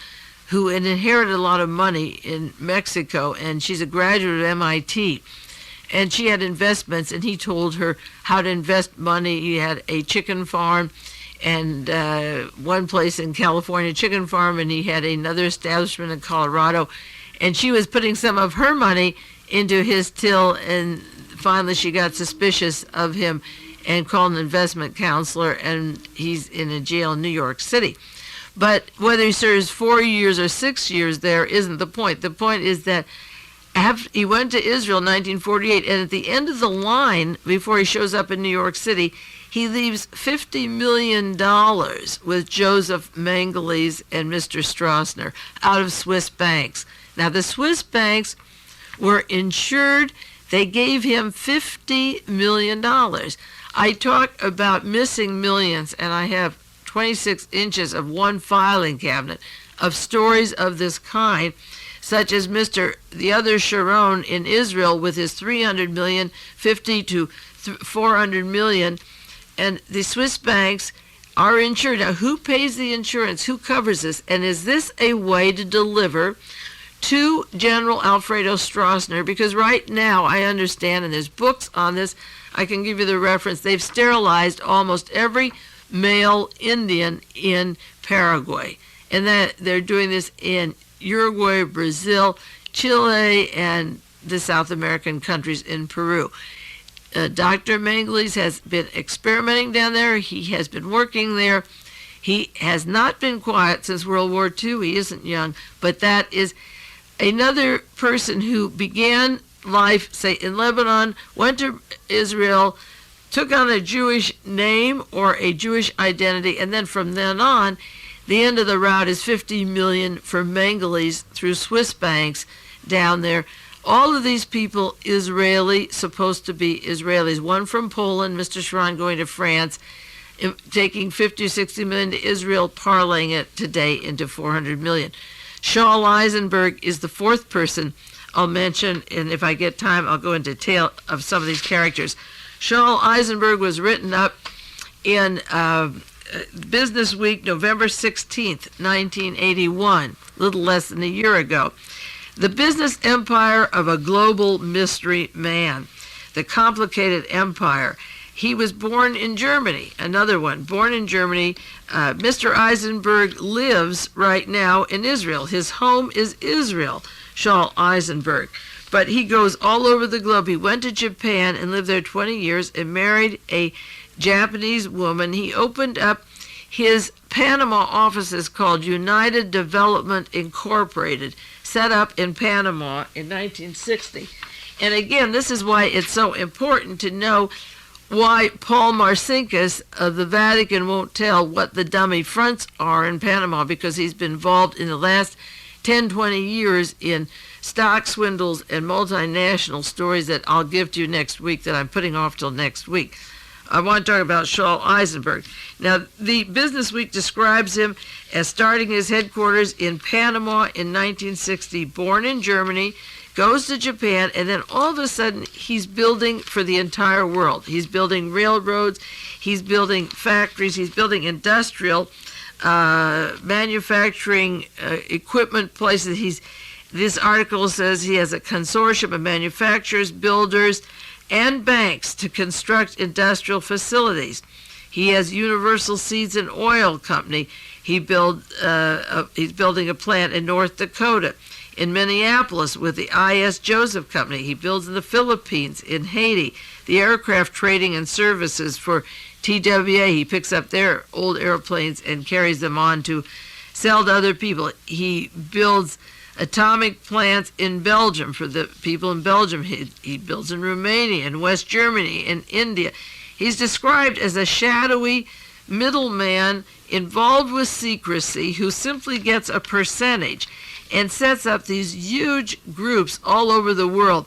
who had inherited a lot of money in Mexico, and she's a graduate of MIT. And she had investments, and he told her how to invest money. He had a chicken farm, and one place in California, chicken farm, and he had another establishment in Colorado. And she was putting some of her money into his till, and finally she got suspicious of him and called an investment counselor, and he's in a jail in New York City. But whether he serves 4 years or 6 years there isn't the point. The point is that he went to Israel in 1948, and at the end of the line, before he shows up in New York City, he leaves $50 million with Joseph Mengele and Mr. Stroessner out of Swiss banks. Now, the Swiss banks were insured. They gave him $50 million. I talk about missing millions, and I have 26 inches of one filing cabinet of stories of this kind, such as the other Sharon in Israel with his 300 million, 50 to 400 million, and the Swiss banks are insured. Now, who pays the insurance? Who covers this? And is this a way to deliver to General Alfredo Stroessner? Because right now, I understand, and there's books on this, I can give you the reference, they've sterilized almost every male Indian in Paraguay. And that they're doing this in Uruguay, Brazil, Chile, and the South American countries in Peru. Dr. Mengele has been experimenting down there. He has been working there. He has not been quiet since World War II. He isn't young, but that is another person who began life, say, in Lebanon, went to Israel, took on a Jewish name or a Jewish identity, and then from then on, the end of the route is $50 million for Mengele's through Swiss banks down there. All of these people, Israeli, supposed to be Israelis. One from Poland, Mr. Sharon going to France, taking 50 or 60 million to Israel, parlaying it today into 400 million. Shaul Eisenberg is the fourth person I'll mention, and if I get time, I'll go into detail of some of these characters. Shaul Eisenberg was written up in Business Week, November 16th, 1981, a little less than a year ago. The Business Empire of a Global Mystery Man, the complicated empire. He was born in Germany, another one, born in Germany. Mr. Eisenberg lives right now in Israel. His home is Israel, Shaul Eisenberg. But he goes all over the globe. He went to Japan and lived there 20 years and married a Japanese woman. He opened up his Panama offices called United Development Incorporated, set up in Panama in 1960. And again, this is why it's so important to know why Paul Marcinkus of the Vatican won't tell what the dummy fronts are in Panama, because he's been involved in the last 10, 20 years in stock swindles and multinational stories that I'll give to you next week, that I'm putting off till next week. I want to talk about Shaul Eisenberg. Now, the Business Week describes him as starting his headquarters in Panama in 1960, born in Germany, goes to Japan, and then all of a sudden he's building for the entire world. He's building railroads, he's building factories, he's building industrial manufacturing equipment places. This article says he has a consortium of manufacturers, builders, and banks to construct industrial facilities. He has Universal Seeds and Oil Company. He's building a plant in North Dakota. In Minneapolis with the I.S. Joseph Company. He builds in the Philippines, in Haiti, the aircraft trading and services for TWA. He picks up their old airplanes and carries them on to sell to other people. He builds atomic plants in Belgium for the people in Belgium. He builds in Romania, in West Germany, in India. He's described as a shadowy middleman involved with secrecy who simply gets a percentage and sets up these huge groups all over the world.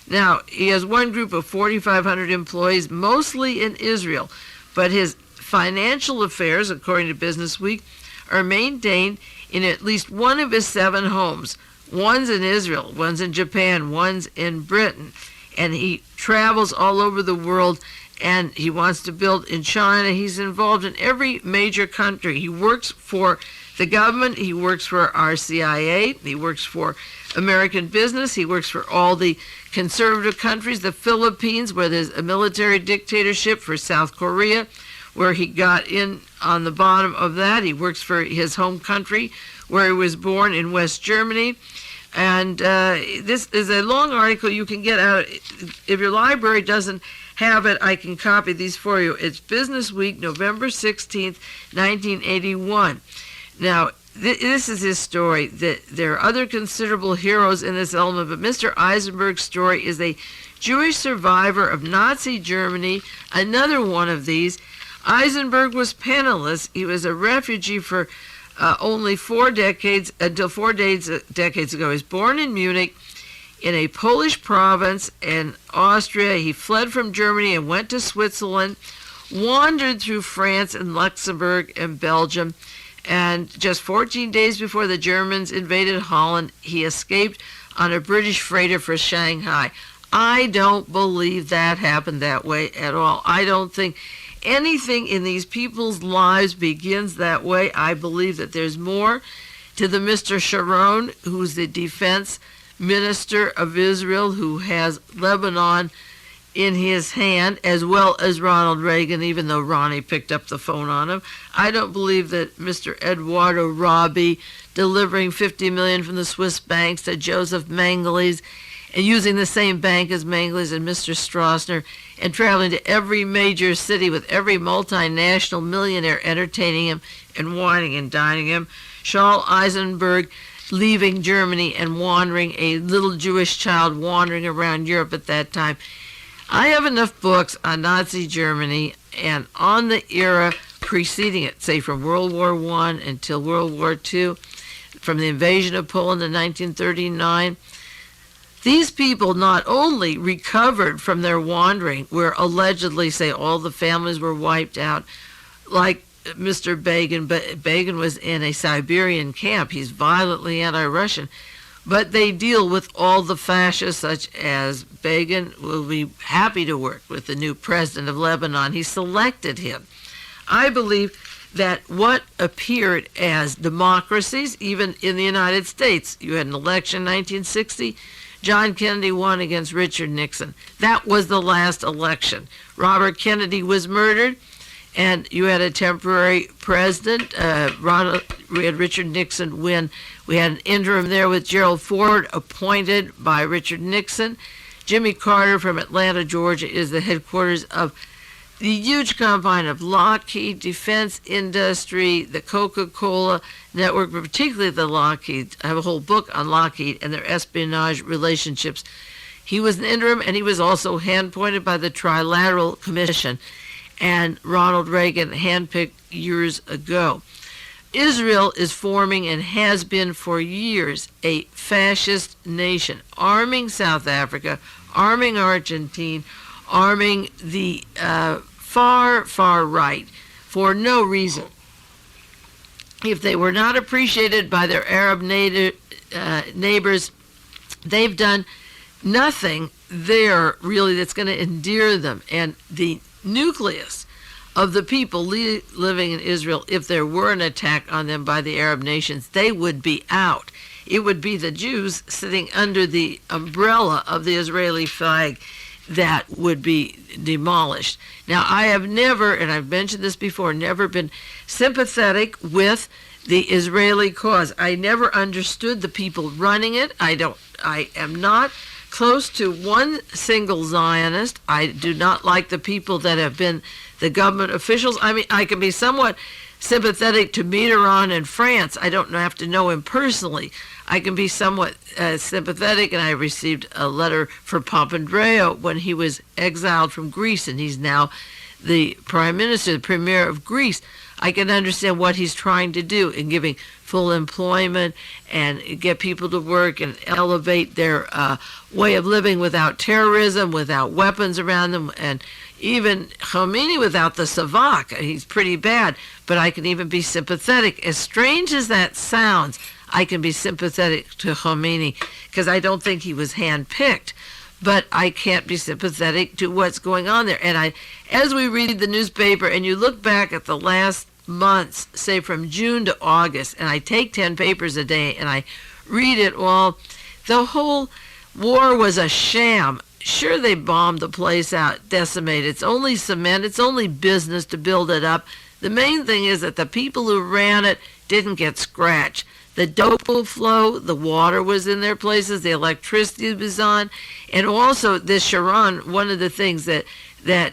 Now, he has one group of 4,500 employees, mostly in Israel, but his financial affairs, according to Business Week, are maintained in at least one of his 7 homes. One's in Israel, one's in Japan, one's in Britain, and he travels all over the world, and he wants to build in China. He's involved in every major country. He works for the government, he works for our CIA, he works for American business, he works for all the conservative countries, the Philippines, where there's a military dictatorship, for South Korea, where he got in on the bottom of that. He works for his home country, where he was born in West Germany. And this is a long article you can get out. If your library doesn't have it, I can copy these for you. It's Business Week, November 16th, 1981. Now, this is his story. There are other considerable heroes in this element, but Mr. Eisenberg's story is a Jewish survivor of Nazi Germany, another one of these. Eisenberg was penniless. He was a refugee for only 4 decades, until 4 decades ago. He was born in Munich, in a Polish province in Austria. He fled from Germany and went to Switzerland, wandered through France and Luxembourg and Belgium, and just 14 days before the Germans invaded Holland, he escaped on a British freighter for Shanghai. I don't believe that happened that way at all. I don't think anything in these people's lives begins that way. I believe that there's more to the Mr. Sharon, who's the defense minister of Israel, who has Lebanon in his hand, as well as Ronald Reagan, even though Ronnie picked up the phone on him. I don't believe that Mr. Eduardo Rabi delivering $50 million from the Swiss banks to Joseph Mengele's and using the same bank as Mengele's and Mr. Stroessner and traveling to every major city with every multinational millionaire entertaining him and wining and dining him. Shaul Eisenberg leaving Germany and wandering, a little Jewish child wandering around Europe at that time. I have enough books on Nazi Germany and on the era preceding it, say from World War I until World War II, from the invasion of Poland in 1939. These people not only recovered from their wandering, where allegedly, say, all the families were wiped out, like Mr. Begin, but Begin was in a Siberian camp. He's violently anti-Russian. But they deal with all the fascists, such as Begin will be happy to work with the new president of Lebanon. He selected him. I believe that what appeared as democracies, even in the United States, you had an election in 1960, John Kennedy won against Richard Nixon. That was the last election. Robert Kennedy was murdered, and you had a temporary president. We had Richard Nixon win. We had an interim there with Gerald Ford, appointed by Richard Nixon. Jimmy Carter from Atlanta, Georgia, is the headquarters of the huge combine of Lockheed, defense industry, the Coca-Cola network, but particularly the Lockheed. I have a whole book on Lockheed and their espionage relationships. He was an interim, and he was also hand-appointed by the Trilateral Commission, and Ronald Reagan handpicked years ago. Israel is forming, and has been for years, a fascist nation, arming South Africa, arming Argentina, arming the far, far right for no reason. If they were not appreciated by their Arab neighbors, they've done nothing there really that's going to endear them. And the nucleus of the people living in Israel, if there were an attack on them by the Arab nations, they would be out. It would be the Jews sitting under the umbrella of the Israeli flag that would be demolished. Now, I have never, and I've mentioned this before, never been sympathetic with the Israeli cause. I never understood the people running it. I am not close to one single Zionist. I do not like the people that have been the government officials. I mean, I can be somewhat sympathetic to Mitterrand in France. I don't have to know him personally. I can be somewhat sympathetic, and I received a letter for Papandreou when he was exiled from Greece, and he's now the prime minister, the premier of Greece. I can understand what he's trying to do in giving full employment and get people to work and elevate their way of living without terrorism, without weapons around them, and even Khomeini without the savak. He's pretty bad, but I can even be sympathetic. As strange as that sounds, I can be sympathetic to Khomeini because I don't think he was handpicked, but I can't be sympathetic to what's going on there. And as we read the newspaper and you look back at the last months, say from June to August, and I take 10 papers a day and I read it all, the whole war was a sham. Sure, they bombed the place out, decimated. It's only cement. It's only business to build it up. The main thing is that the people who ran it didn't get scratched. The dope will flow, the water was in their places, the electricity was on, and also this Sharon, one of the things that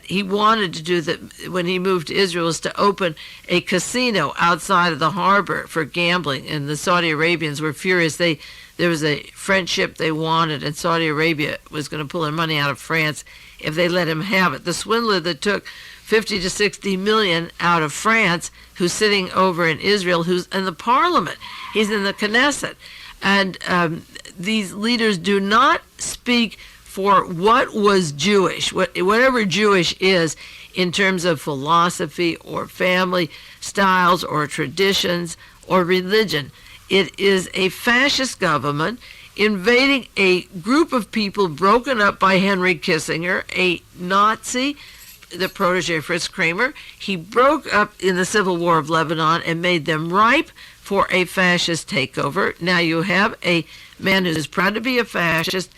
he wanted to do that when he moved to Israel was to open a casino outside of the harbor for gambling, and the Saudi Arabians were furious. There was a French ship they wanted, and Saudi Arabia was going to pull their money out of France if they let him have it. The swindler that took 50 to 60 million out of France, who's sitting over in Israel, who's in the parliament. He's in the Knesset. And these leaders do not speak for what was Jewish, whatever Jewish is in terms of philosophy or family styles or traditions or religion. It is a fascist government invading a group of people broken up by Henry Kissinger, a Nazi, the protege of Fritz Kramer. He broke up in the Civil War of Lebanon and made them ripe for a fascist takeover. Now you have a man who is proud to be a fascist.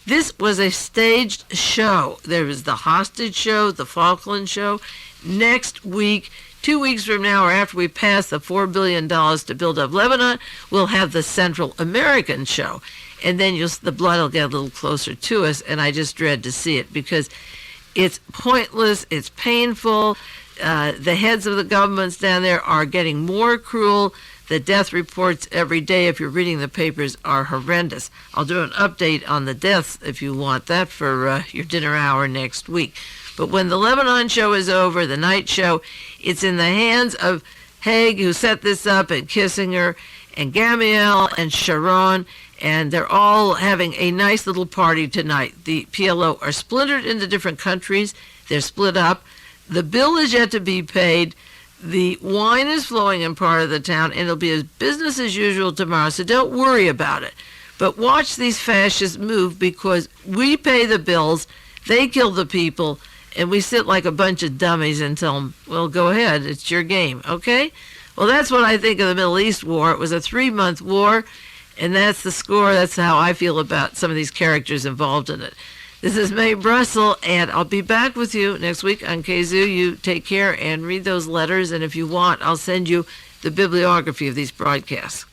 This was a staged show. There was the hostage show, the Falkland show. Next week, 2 weeks from now, or after we pass the $4 billion to build up Lebanon, we'll have the Central American show. And then the blood will get a little closer to us, and I just dread to see it because it's pointless, it's painful. The heads of the governments down there are getting more cruel. The death reports every day, if you're reading the papers, are horrendous. I'll do an update on the deaths if you want that for your dinner hour next week. But when the Lebanon show is over, the night show, it's in the hands of Haig, who set this up, and Kissinger, and Gemiel, and Sharon, and they're all having a nice little party tonight. The PLO are splintered into different countries. They're split up. The bill is yet to be paid. The wine is flowing in part of the town, and it'll be as business as usual tomorrow, so don't worry about it. But watch these fascists move, because we pay the bills, they kill the people, and we sit like a bunch of dummies and tell them, well, go ahead, it's your game, okay? Well, that's what I think of the Middle East war. It was a 3-month war, And that's the score. That's how I feel about some of these characters involved in it. This is Mae Brussell, and I'll be back with you next week on Kazoo. You take care and read those letters, and if you want, I'll send you the bibliography of these broadcasts.